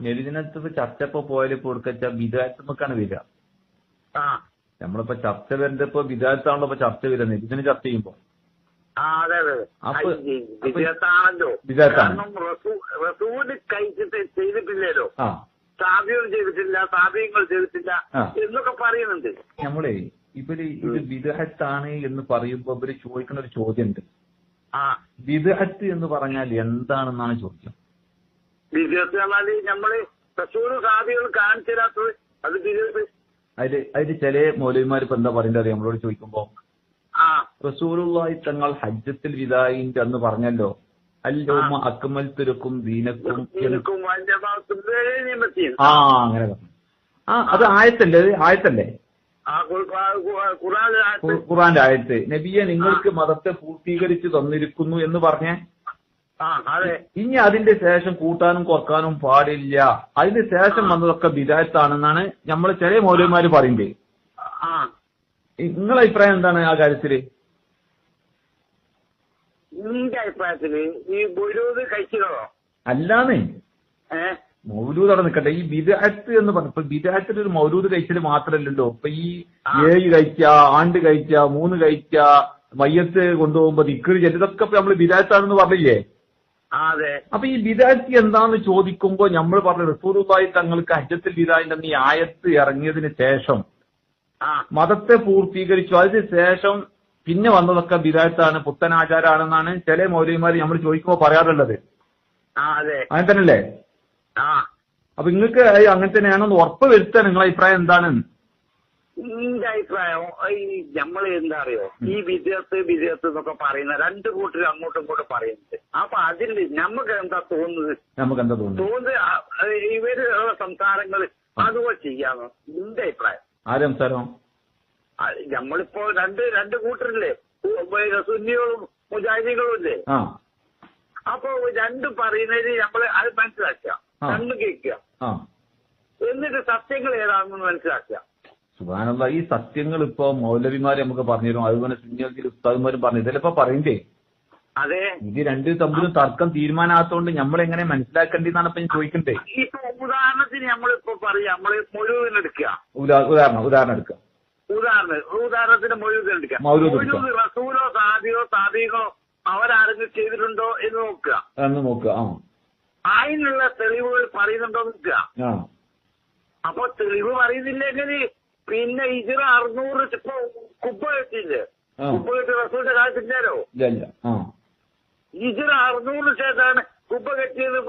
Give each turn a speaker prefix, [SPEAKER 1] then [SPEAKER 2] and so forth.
[SPEAKER 1] നബിദിനത്തിപ്പോ ചർച്ച ഇപ്പൊ പോയാലും ഇപ്പൊ കൊടുക്കച്ച വിദായത്തുമൊക്കെയാണ് വരിക. നമ്മളിപ്പോ ചർച്ച വരുന്നത് ഇപ്പൊ വിദായത്താണല്ലോ ഇപ്പൊ ചർച്ച വരിക നബിദിനം ചർച്ച ചെയ്യുമ്പോ.
[SPEAKER 2] ചെയ്തിട്ടില്ലല്ലോ, സാബിയും ചെയ്തിട്ടില്ല, സാബിയങ്ങൾ ചെയ്തിട്ടില്ല എന്നൊക്കെ പറയുന്നുണ്ട്.
[SPEAKER 1] നമ്മളെ ഇവര് ഇത് ബിദ്അത്താണ് എന്ന് പറയുമ്പോ ഇവര് ചോദിക്കുന്ന ഒരു ചോദ്യമുണ്ട്. ബിദ്അത്ത് എന്ന് പറഞ്ഞാൽ എന്താണെന്നാണ് ചോദ്യം.
[SPEAKER 2] ബിദ്അത്ത് പറഞ്ഞാല് നമ്മള് റസൂല് സാബികൾ കാണിച്ചു തരാത്തത് അത് ബിദ്അത്ത്.
[SPEAKER 1] അതില് ചില മൗലവിമാർ ഇപ്പൊ എന്താ പറയുന്നത് അറിയാം നമ്മളോട് ചോദിക്കുമ്പോ, റസൂലുള്ളാഹി തങ്ങൾ ഹജ്ജത്തുൽ വിദാഇന്റെ അന്ന് പറഞ്ഞല്ലോ, അൽയൗമ അക്മൽതുലക്കും ദീനക്കും. അങ്ങനെ പറഞ്ഞു. അത് ആയത്തല്ലേ? ആയത്തല്ലേ? ഖുർആന്റെ ആയത്ത്. നബിയെ നിങ്ങൾക്ക് മതത്തെ പൂർത്തീകരിച്ചു തന്നിരിക്കുന്നു എന്ന് പറഞ്ഞേ. ഇനി അതിന്റെ ശേഷം കൂട്ടാനും കുറക്കാനും പാടില്ല, അതിന് ശേഷം വന്നതൊക്കെ ബിദഅത്താണെന്നാണ് നമ്മൾ ചില മൗലവിമാര് പറയുന്നത്. നിങ്ങളെ അഭിപ്രായം എന്താണ് ആ കാര്യത്തില്?
[SPEAKER 2] നിന്റെ അഭിപ്രായത്തില് ഈ മൗലൂദ് കഴിച്ചതോ?
[SPEAKER 1] അല്ലാന്ന് മൗലൂദ് അവിടെ നിൽക്കട്ടെ. ഈ ബിദ്അത്ത് എന്ന് പറഞ്ഞു, ഇപ്പൊ ബിദ്അത്തിൽ ഒരു മൗലൂദ് കഴിച്ചത് മാത്രമല്ലല്ലോ. ഇപ്പൊ ഈ 7 കഴിച്ച, ആണ്ട് കഴിച്ച, 3 കഴിച്ച, മയ്യത്ത് കൊണ്ടുപോകുമ്പോ ദിക്ർ ഇതൊക്കെ നമ്മള് ബിദ്അത്താണെന്ന് പറഞ്ഞില്ലേ? അപ്പൊ ഈ ബിദ്അത്ത് എന്താന്ന് ചോദിക്കുമ്പോ നമ്മൾ പറഞ്ഞു റസൂലുള്ളാഹി തങ്ങൾക്ക് ഹജ്ജത്തുൽ വിദാഇന്റെ ഈ ആയത്ത് ഇറങ്ങിയതിന് ശേഷം മതത്തെ പൂർത്തീകരിച്ചു, അതിന് ശേഷം പിന്നെ വന്നതൊക്കെ ബിദ്അത്താണ്, പുത്തനാചാരാണെന്നാണ് ചില മൗലവിമാര് നമ്മൾ ചോദിക്കുമ്പോ പറയാറുള്ളത്. അങ്ങനെ തന്നെയല്ലേ? അപ്പൊ നിങ്ങൾക്ക് അങ്ങനെ തന്നെയാണെന്ന് ഉറപ്പ് വരുത്താൻ നിങ്ങളെ അഭിപ്രായം എന്താണ്?
[SPEAKER 2] എന്റെ അഭിപ്രായം നമ്മൾ എന്താ അറിയോ, ഈ വിദ്യാർത്ഥി എന്നൊക്കെ പറയുന്ന രണ്ടു കൂട്ടർ അങ്ങോട്ടും ഇങ്ങോട്ടും പറയുന്നുണ്ട്. അപ്പൊ അതിൽ നമുക്ക് എന്താ തോന്നുന്നത്? തോന്നുന്നത് ഇവരുള്ള സംസാരങ്ങൾ അതുപോലെ ചെയ്യാന്ന് എന്റെ അഭിപ്രായം.
[SPEAKER 1] ആര് സംസാരം?
[SPEAKER 2] നമ്മളിപ്പോ രണ്ട് കൂട്ടരില്ലേ, സുന്നികളും മുജാഹിദികളും ഇല്ലേ? അപ്പൊ രണ്ടും പറയുന്നതിന് നമ്മള് അത് മനസ്സിലാക്കുക, രണ്ടും കേൾക്കുക, എന്നിട്ട് സത്യങ്ങൾ ഏതാണെന്ന് മനസ്സിലാക്കുക.
[SPEAKER 1] സുബ്ഹാനല്ലാഹ്, ഈ സത്യങ്ങൾ ഇപ്പൊ മൗലവിമാര് നമുക്ക് പറഞ്ഞുതരും, അതുപോലെ സുന്നികൾക്ക് ഉസ്താദുമാരും പറഞ്ഞു. ഇതിലിപ്പോ പറയണ്ടേ?
[SPEAKER 2] അതെ,
[SPEAKER 1] ഇത് രണ്ട് തമ്മിലും തർക്കം തീരുമാനമാകത്തോണ്ട് നമ്മളെങ്ങനെ മനസ്സിലാക്കേണ്ടതെന്നാണ് ഇപ്പൊ ഞാൻ ചോദിക്കണ്ടേ.
[SPEAKER 2] ഇപ്പൊ ഉദാഹരണത്തിന് നമ്മളിപ്പോ പറയാം, നമ്മള് മൗലൂദിന് എടുക്കുക,
[SPEAKER 1] ഉദാഹരണം എടുക്കുക.
[SPEAKER 2] ഉദാഹരണത്തിന് മൗലൂദിന് എടുക്കുക. മൗലൂദ് റസൂലോ സാബിയോ അവരാരെങ്കിലും ചെയ്തിട്ടുണ്ടോ എന്ന് നോക്കുക. അതിനുള്ള തെളിവുകൾ പറയുന്നുണ്ടോ നോക്കുക. അപ്പൊ തെളിവ് പറയുന്നില്ലെങ്കിൽ പിന്നെ ഹിജ്റ 600 ഇപ്പൊ കുബ്ബ കെട്ടിയില്ലേ? കുബ്ബ കെട്ടി റസൂലിന്റെ കാലത്തില്ലല്ലോ. ഹിജ്റ 600 ശേഷമാണ് കുബ്ബ കെട്ടിയത്.